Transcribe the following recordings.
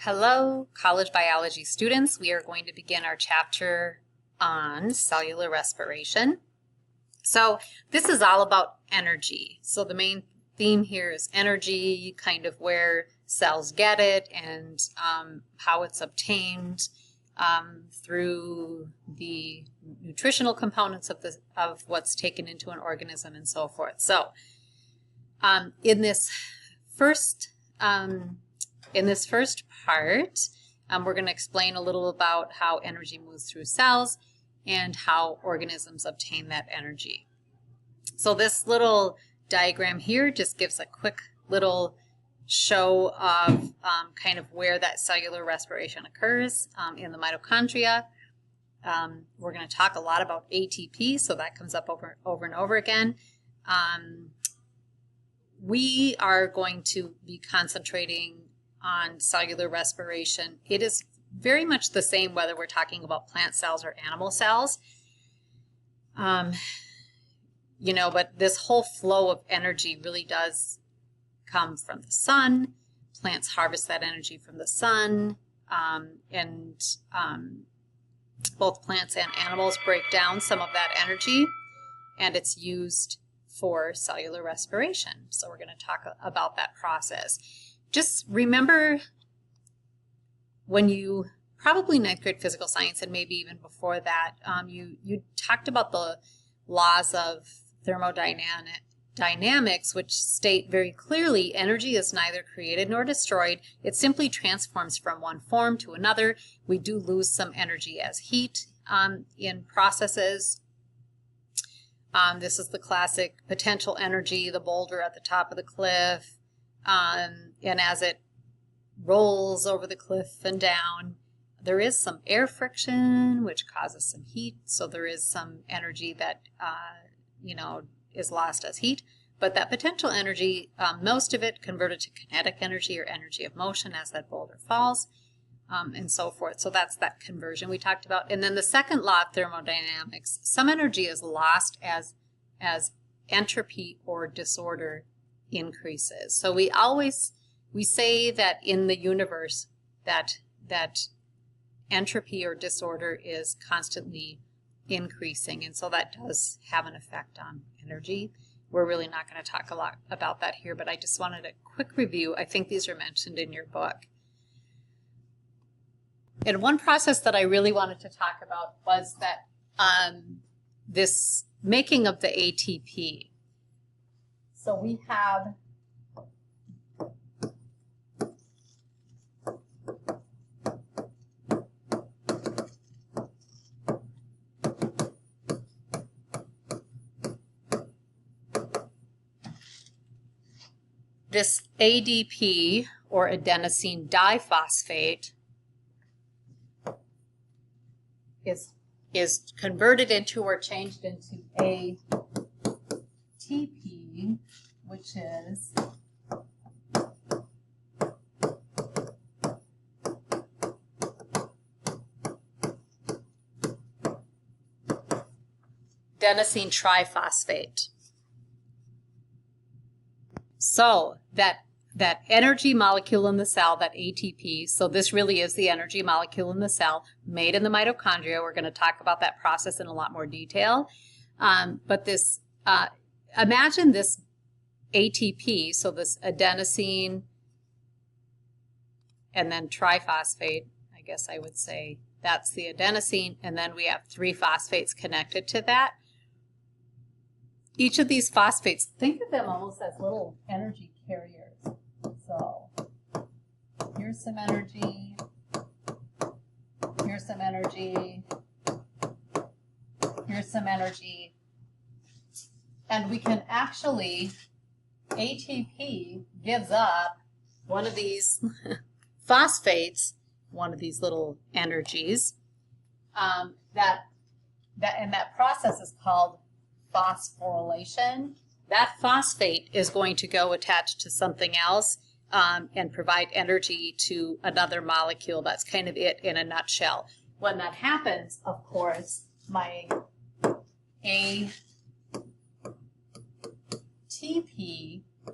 Hello, college biology students. We are going to begin our chapter on cellular respiration. So this is all about energy. So the main theme here is energy, kind of where cells get it and how it's obtained through the nutritional components of what's taken into an organism and so forth. So in this first part, we're going to explain a little about how energy moves through cells and how organisms obtain that energy. So this little diagram here just gives a quick little show of kind of where that cellular respiration occurs in the mitochondria. We're going to talk a lot about ATP, so that comes up over and over again. We are going to be concentrating on cellular respiration. It is very much the same whether we're talking about plant cells or animal cells. But this whole flow of energy really does come from the sun. Plants harvest that energy from the sun, and both plants and animals break down some of that energy, and it's used for cellular respiration. So we're going to talk about that process. Just remember when you, probably ninth grade physical science and maybe even before that, you talked about the laws of thermodynamics, which state very clearly energy is neither created nor destroyed. It simply transforms from one form to another. We do lose some energy as heat in processes. This is the classic potential energy, the boulder at the top of the cliff. And as it rolls over the cliff and down, there is some air friction, which causes some heat. So there is some energy that, is lost as heat. But that potential energy, most of it converted to kinetic energy or energy of motion as that boulder falls, and so forth. So that's that conversion we talked about. And then the second law of thermodynamics, some energy is lost as entropy or disorder increases. So we say that in the universe that entropy or disorder is constantly increasing, and so that does have an effect on energy. We're really not going to talk a lot about that here, but I just wanted a quick review. I think these are mentioned in your book. And one process that I really wanted to talk about was that this making of the ATP. So we have this ADP, or adenosine diphosphate, is converted into or changed into ATP, which is adenosine triphosphate. So that energy molecule in the cell, that ATP, so this really is the energy molecule in the cell made in the mitochondria. We're going to talk about that process in a lot more detail. But this, imagine this ATP, so this adenosine and then triphosphate, I guess I would say that's the adenosine, and then we have 3 phosphates connected to that. Each of these phosphates, think of them almost as little energy carriers. So here's some energy, here's some energy, here's some energy. And we can actually, ATP gives up one of these phosphates, one of these little energies, and that process is called phosphorylation. That phosphate is going to go attach to something else and provide energy to another molecule. That's kind of it in a nutshell. When that happens, of course, my ATP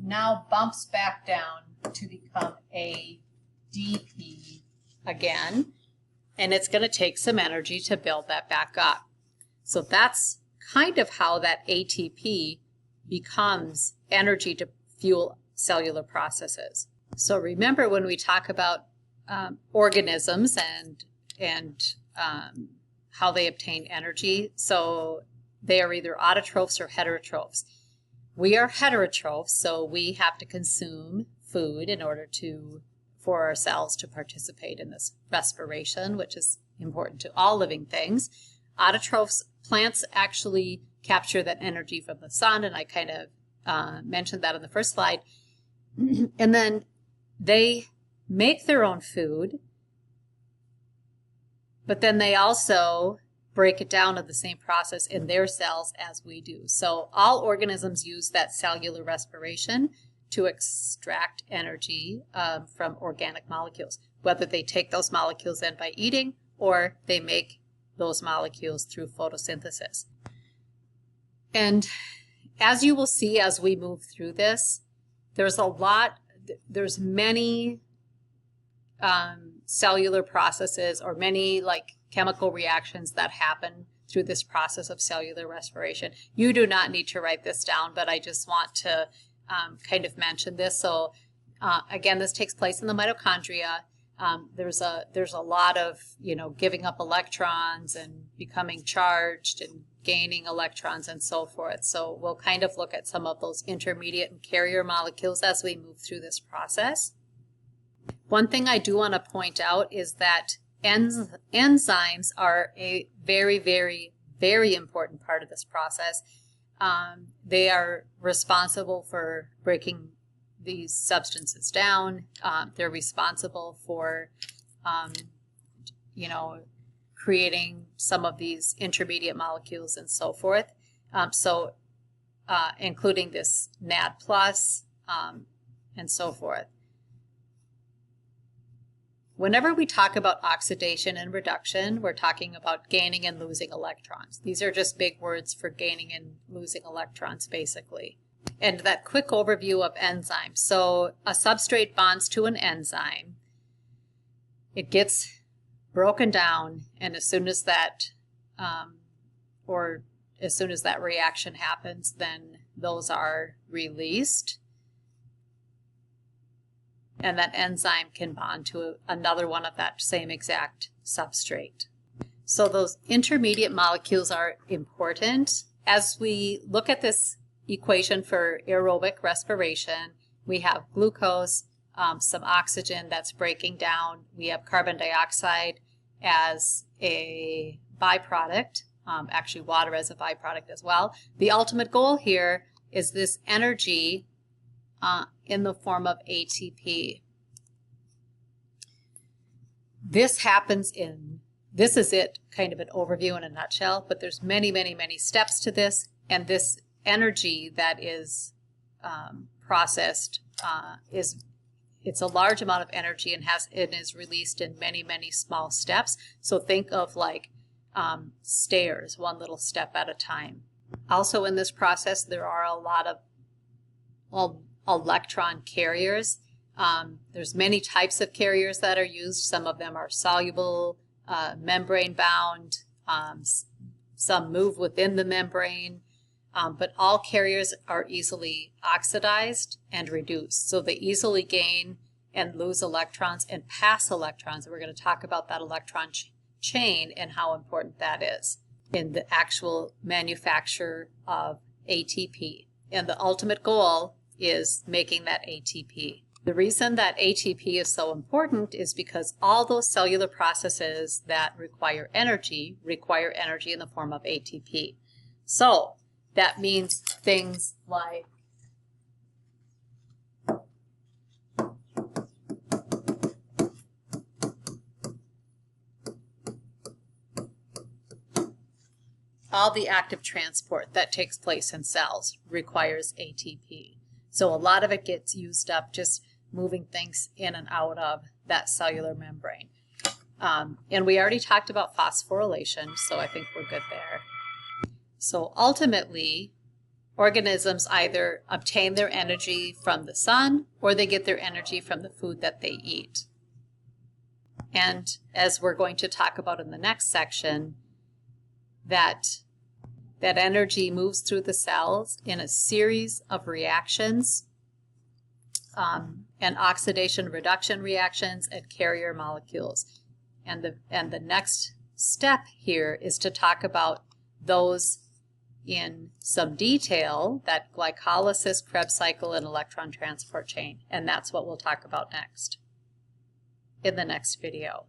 now bumps back down to become ATP. ADP again, and it's going to take some energy to build that back up. So that's kind of how that ATP becomes energy to fuel cellular processes. So remember when we talk about organisms and how they obtain energy, so they are either autotrophs or heterotrophs. We are heterotrophs, so we have to consume food in order for our cells to participate in this respiration, which is important to all living things. Autotrophs, plants actually capture that energy from the sun, and I kind of mentioned that in the first slide. And then they make their own food, but then they also break it down in the same process in their cells as we do. So all organisms use that cellular respiration to extract energy from organic molecules, whether they take those molecules in by eating or they make those molecules through photosynthesis. And as you will see as we move through this, there's many cellular processes or many chemical reactions that happen through this process of cellular respiration. You do not need to write this down, but I just want to kind of mention this. So again, this takes place in the mitochondria. There's a lot of, giving up electrons and becoming charged and gaining electrons and so forth. So we'll kind of look at some of those intermediate and carrier molecules as we move through this process. One thing I do want to point out is that enzymes are a very, very, very important part of this process. They are responsible for breaking these substances down. They're responsible for, creating some of these intermediate molecules and so forth. Including this NAD+, and so forth. Whenever we talk about oxidation and reduction, we're talking about gaining and losing electrons. These are just big words for gaining and losing electrons, basically. And that quick overview of enzymes. So a substrate bonds to an enzyme. It gets broken down, and as soon as that reaction happens, then those are released. And that enzyme can bond to another one of that same exact substrate. So those intermediate molecules are important. As we look at this equation for aerobic respiration, we have glucose, some oxygen that's breaking down. We have carbon dioxide as a byproduct, actually water as a byproduct as well. The ultimate goal here is this energy in the form of ATP. This is it, kind of an overview in a nutshell, but there's many, many, many steps to this, and this energy that is processed it's a large amount of energy and is released in many, many small steps. So think of stairs, one little step at a time. Also in this process, there are a lot of electron carriers. There's many types of carriers that are used. Some of them are soluble, membrane bound. Some move within the membrane. But all carriers are easily oxidized and reduced. So they easily gain and lose electrons and pass electrons. And we're going to talk about that electron chain and how important that is in the actual manufacture of ATP. And the ultimate goal is making that ATP. The reason that ATP is so important is because all those cellular processes that require energy in the form of ATP. So that means things like all the active transport that takes place in cells requires ATP. So a lot of it gets used up just moving things in and out of that cellular membrane. And we already talked about phosphorylation, so I think we're good there. So ultimately, organisms either obtain their energy from the sun or they get their energy from the food that they eat. And as we're going to talk about in the next section, that energy moves through the cells in a series of reactions, and oxidation reduction reactions and carrier molecules. And the next step here is to talk about those in some detail, that glycolysis, Krebs cycle, and electron transport chain. And that's what we'll talk about next in the next video.